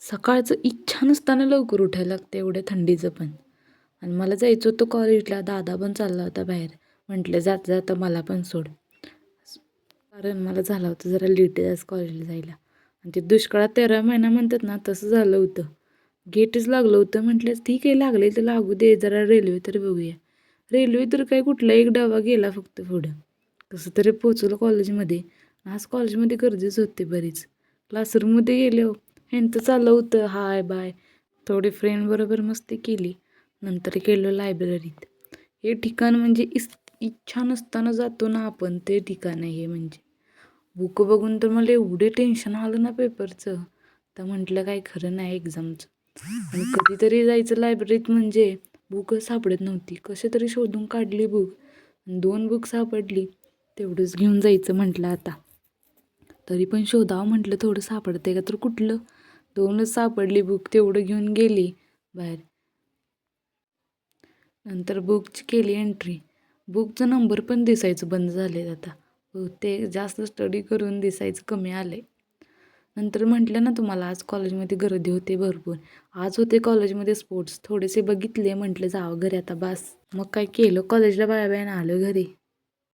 सकाळचं इच्छा नसताना लवकर उठायला लागतं एवढ्या थंडीचं पण. आणि मला जायचं होतं कॉलेजला. दादा पण चालला होता बाहेर. म्हटलं जाता जाता मला पण सोड. कारण मला झालं होतं जरा लेट आज कॉलेजला जायला. आणि ते दुष्काळात 13 महिना म्हणतात ना तसं झालं होतं. गेटच लागलं होतं. म्हटलं ठीक आहे लागले तर लागू दे, जरा रेल्वे तर बघूया. रेल्वे तर काय कुठला एक डबा गेला फक्त पुढं. कसं तरी पोचवलं कॉलेजमध्ये. आज कॉलेजमध्ये गर्दीच होते बरीच. क्लासरूममध्ये गेले हो, ह्यांचं चाललं होतं हाय बाय. थोडी फ्रेंडबरोबर मस्ती केली. नंतर गेलो लायब्ररीत. हे ठिकाण म्हणजे इच्छा नसताना जातो ना आपण, ते ठिकाण आहे हे म्हणजे. बुक बघून तर मला एवढे टेन्शन आलं ना पेपरचं. तर म्हटलं काय खरं नाही एक्झामचं. आणि कधीतरी जायचं लायब्ररीत म्हणजे बुकच सापडत नव्हती. कसे तरी शोधून काढली बुक. 2 बुक सापडली. तेवढंच घेऊन जायचं म्हटलं आता. तरी पण शोधावं म्हटलं थोडं सापडते का तर कुठलं. 2च सापडली बुक, तेवढं घेऊन गेली बाहेर. नंतर बुकची केली एंट्री. बुकचा नंबर पण दिसायचं बंद झाले आता. ते जास्त स्टडी करून दिसायचं कमी आले. नंतर म्हटलं ना तुम्हाला आज कॉलेजमध्ये गर्दी होते भरपूर. आज होते कॉलेजमध्ये स्पोर्ट्स. थोडेसे बघितले, म्हटलं जावं घरी आता बास. मग काय केलं, कॉलेजला बाय बाय आलो घरी.